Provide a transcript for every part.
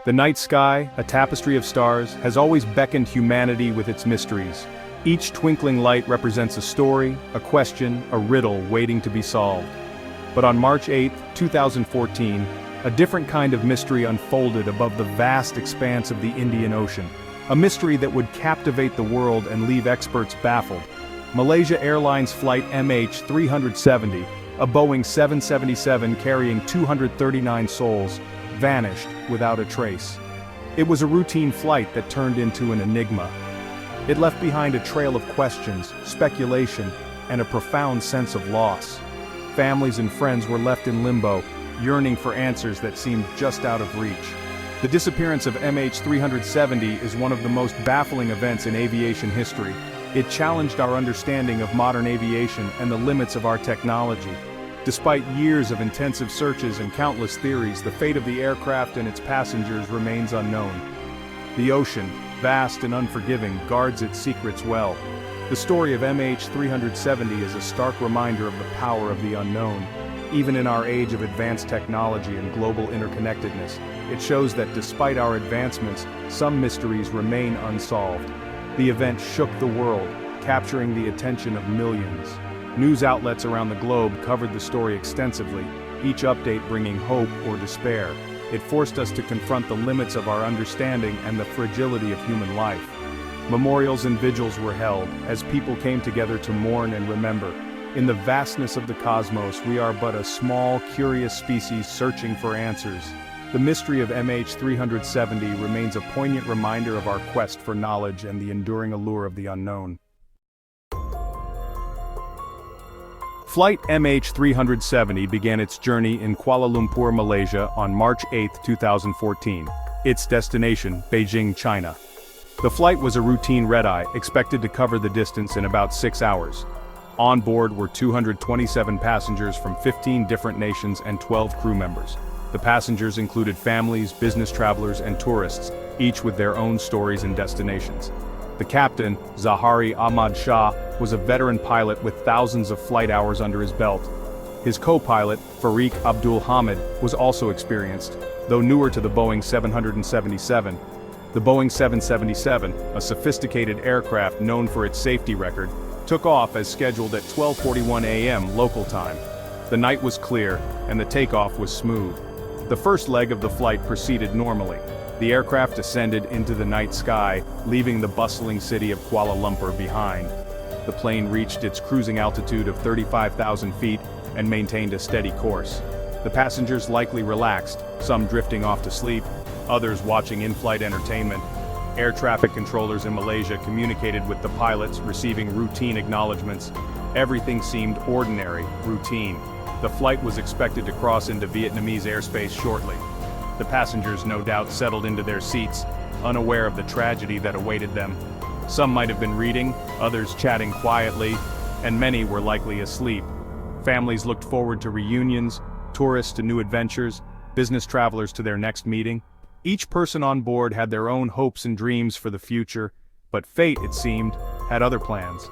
The night sky, a tapestry of stars, has always beckoned humanity with its mysteries. Each twinkling light represents a story, a question, a riddle waiting to be solved. But on March 8, 2014, a different kind of mystery unfolded above the vast expanse of the Indian Ocean. A mystery that would captivate the world and leave experts baffled. Malaysia Airlines Flight MH370, a Boeing 777 carrying 239 souls, vanished without a trace. It was a routine flight that turned into an enigma. It left behind a trail of questions, speculation, and a profound sense of loss. Families and friends were left in limbo, yearning for answers that seemed just out of reach. The disappearance of MH370 is one of the most baffling events in aviation history. It challenged our understanding of modern aviation and the limits of our technology. Despite years of intensive searches and countless theories, the fate of the aircraft and its passengers remains unknown. The ocean, vast and unforgiving, guards its secrets well. The story of MH370 is a stark reminder of the power of the unknown. Even in our age of advanced technology and global interconnectedness, it shows that despite our advancements, some mysteries remain unsolved. The event shook the world, capturing the attention of millions. News outlets around the globe covered the story extensively, each update bringing hope or despair. It forced us to confront the limits of our understanding and the fragility of human life. Memorials and vigils were held, as people came together to mourn and remember. In the vastness of the cosmos, we are but a small, curious species searching for answers. The mystery of MH370 remains a poignant reminder of our quest for knowledge and the enduring allure of the unknown. Flight MH370 began its journey in Kuala Lumpur, Malaysia on March 8, 2014. Its destination, Beijing, China. The flight was a routine red-eye, expected to cover the distance in about 6 hours. On board were 227 passengers from 15 different nations and 12 crew members. The passengers included families, business travelers, and tourists, each with their own stories and destinations. The captain, Zahari Ahmad Shah, was a veteran pilot with thousands of flight hours under his belt. His co-pilot, Fariq Abdul Hamid, was also experienced, though newer to the Boeing 777. The Boeing 777, a sophisticated aircraft known for its safety record, took off as scheduled at 12:41 a.m. local time. The night was clear, and the takeoff was smooth. The first leg of the flight proceeded normally. The aircraft ascended into the night sky, leaving the bustling city of Kuala Lumpur behind. The plane reached its cruising altitude of 35,000 feet and maintained a steady course. The passengers likely relaxed, some drifting off to sleep, others watching in-flight entertainment. Air traffic controllers in Malaysia communicated with the pilots, receiving routine acknowledgements. Everything seemed ordinary, routine. The flight was expected to cross into Vietnamese airspace shortly. The passengers no doubt settled into their seats, unaware of the tragedy that awaited them. Some might have been reading, others chatting quietly, and many were likely asleep. Families looked forward to reunions, tourists to new adventures, business travelers to their next meeting. Each person on board had their own hopes and dreams for the future, but fate, it seemed, had other plans.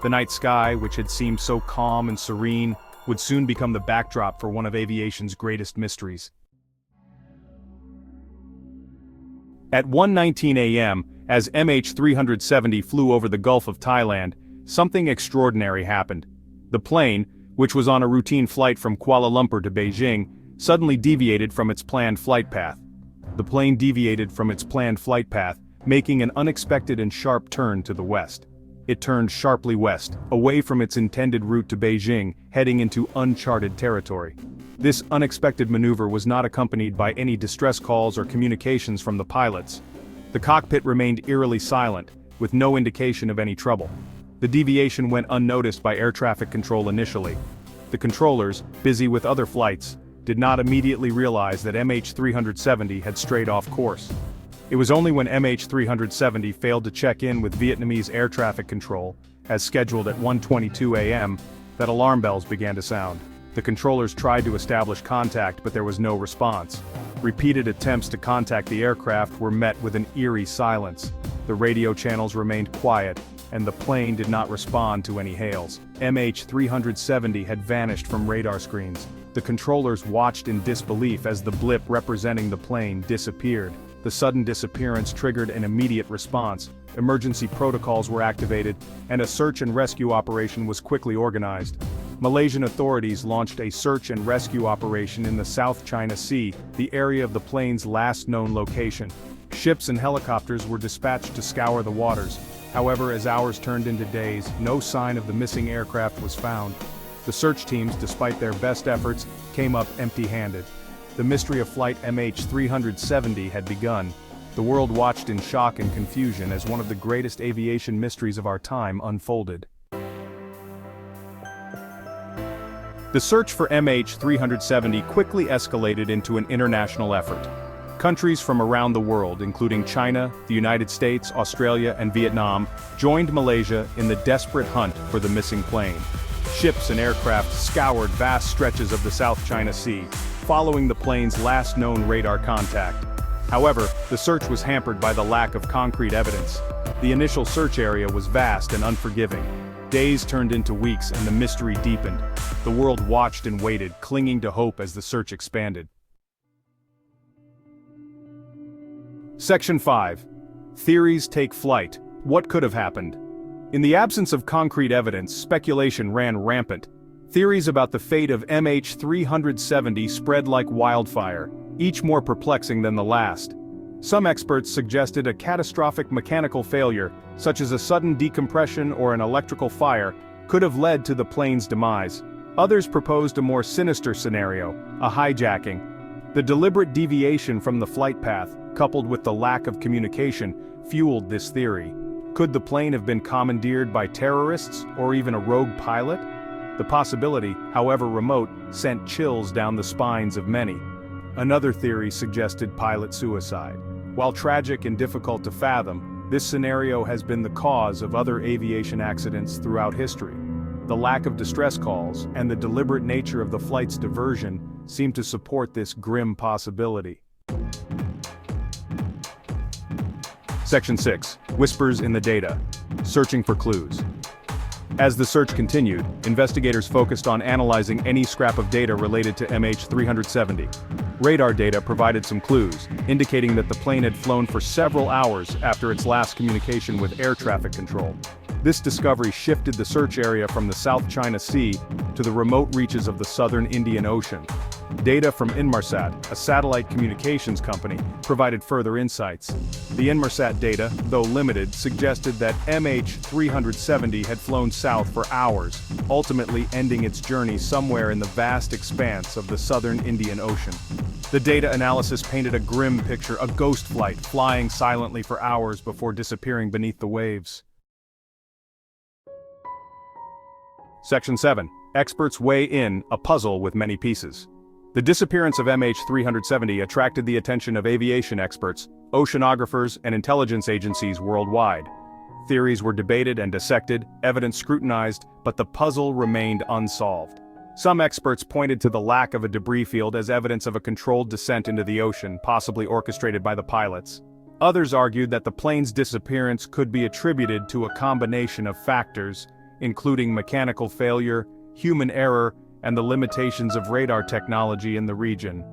The night sky, which had seemed so calm and serene, would soon become the backdrop for one of aviation's greatest mysteries. At 1:19 a.m., as MH370 flew over the Gulf of Thailand, something extraordinary happened. The plane, which was on a routine flight from Kuala Lumpur to Beijing, suddenly deviated from its planned flight path. The plane deviated from its planned flight path, making an unexpected and sharp turn to the west. It turned sharply west, away from its intended route to Beijing, heading into uncharted territory. This unexpected maneuver was not accompanied by any distress calls or communications from the pilots. The cockpit remained eerily silent, with no indication of any trouble. The deviation went unnoticed by air traffic control initially. The controllers, busy with other flights, did not immediately realize that MH370 had strayed off course. It was only when MH370 failed to check in with Vietnamese air traffic control, as scheduled at 1:22 a.m., that alarm bells began to sound. The controllers tried to establish contact, but there was no response. Repeated attempts to contact the aircraft were met with an eerie silence. The radio channels remained quiet, and the plane did not respond to any hails. MH370 had vanished from radar screens. The controllers watched in disbelief as the blip representing the plane disappeared. the sudden disappearance triggered an immediate response. Emergency protocols were activated, and a search and rescue operation was quickly organized. Malaysian authorities launched a search and rescue operation in the South China Sea, the area of the plane's last known location. Ships and helicopters were dispatched to scour the waters. However, as hours turned into days, no sign of the missing aircraft was found. The search teams, despite their best efforts, came up empty-handed. The mystery of Flight MH370 had begun. The world watched in shock and confusion as one of the greatest aviation mysteries of our time unfolded. The search for MH370 quickly escalated into an international effort. Countries from around the world, including China, the United States, Australia, and Vietnam, joined Malaysia in the desperate hunt for the missing plane. Ships and aircraft scoured vast stretches of the South China Sea, following the plane's last known radar contact. However, the search was hampered by the lack of concrete evidence. The initial search area was vast and unforgiving. Days turned into weeks and the mystery deepened. The world watched and waited, clinging to hope as the search expanded. Section 5. Theories take flight. What could have happened? In the absence of concrete evidence, speculation ran rampant. Theories about the fate of MH370 spread like wildfire, each more perplexing than the last. Some experts suggested a catastrophic mechanical failure, such as a sudden decompression or an electrical fire, could have led to the plane's demise. Others proposed a more sinister scenario, a hijacking. The deliberate deviation from the flight path, coupled with the lack of communication, fueled this theory. Could the plane have been commandeered by terrorists or even a rogue pilot? The possibility, however remote, sent chills down the spines of many. Another theory suggested pilot suicide. While tragic and difficult to fathom, this scenario has been the cause of other aviation accidents throughout history. The lack of distress calls and the deliberate nature of the flight's diversion seem to support this grim possibility. Section 6. Whispers in the data. Searching for clues. As the search continued, investigators focused on analyzing any scrap of data related to MH370. Radar data provided some clues, indicating that the plane had flown for several hours after its last communication with air traffic control. This discovery shifted the search area from the South China Sea to the remote reaches of the southern Indian Ocean. Data from Inmarsat, a satellite communications company, provided further insights. The Inmarsat data, though limited, suggested that MH370 had flown south for hours, ultimately ending its journey somewhere in the vast expanse of the southern Indian Ocean. The data analysis painted a grim picture, a ghost flight flying silently for hours before disappearing beneath the waves. Section 7. Experts weigh in, a puzzle with many pieces. The disappearance of MH370 attracted the attention of aviation experts, oceanographers, and intelligence agencies worldwide. Theories were debated and dissected, evidence scrutinized, but the puzzle remained unsolved. Some experts pointed to the lack of a debris field as evidence of a controlled descent into the ocean, possibly orchestrated by the pilots. Others argued that the plane's disappearance could be attributed to a combination of factors, including mechanical failure, human error, and the limitations of radar technology in the region.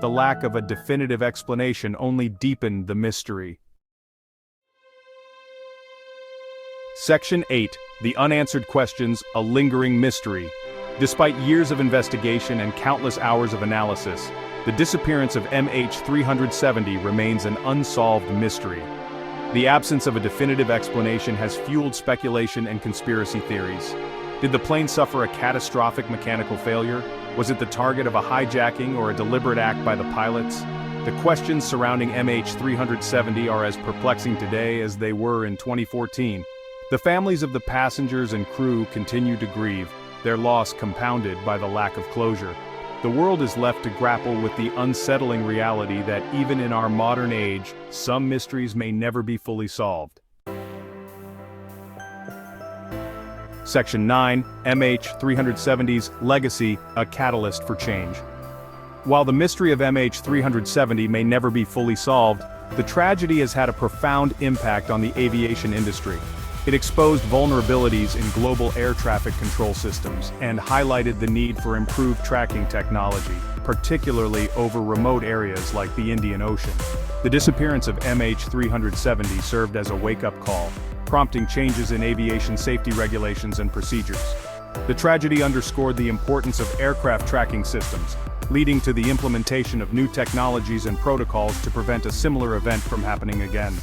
The lack of a definitive explanation only deepened the mystery. Section 8. The unanswered questions, a lingering mystery. Despite years of investigation and countless hours of analysis, the disappearance of MH370 remains an unsolved mystery. The absence of a definitive explanation has fueled speculation and conspiracy theories. Did the plane suffer a catastrophic mechanical failure? Was it the target of a hijacking or a deliberate act by the pilots? The questions surrounding MH370 are as perplexing today as they were in 2014. The families of the passengers and crew continue to grieve, their loss compounded by the lack of closure. The world is left to grapple with the unsettling reality that even in our modern age, some mysteries may never be fully solved. Section 9. MH370's legacy, a catalyst for change. While the mystery of MH370 may never be fully solved, the tragedy has had a profound impact on the aviation industry. It exposed vulnerabilities in global air traffic control systems and highlighted the need for improved tracking technology. particularly over remote areas like the Indian Ocean. The disappearance of MH370 served as a wake-up call, prompting changes in aviation safety regulations and procedures. The tragedy underscored the importance of aircraft tracking systems, leading to the implementation of new technologies and protocols to prevent a similar event from happening again.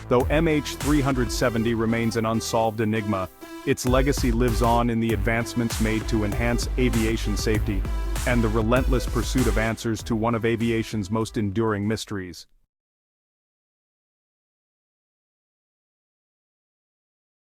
Though MH370 remains an unsolved enigma, its legacy lives on in the advancements made to enhance aviation safety and the relentless pursuit of answers to one of aviation's most enduring mysteries.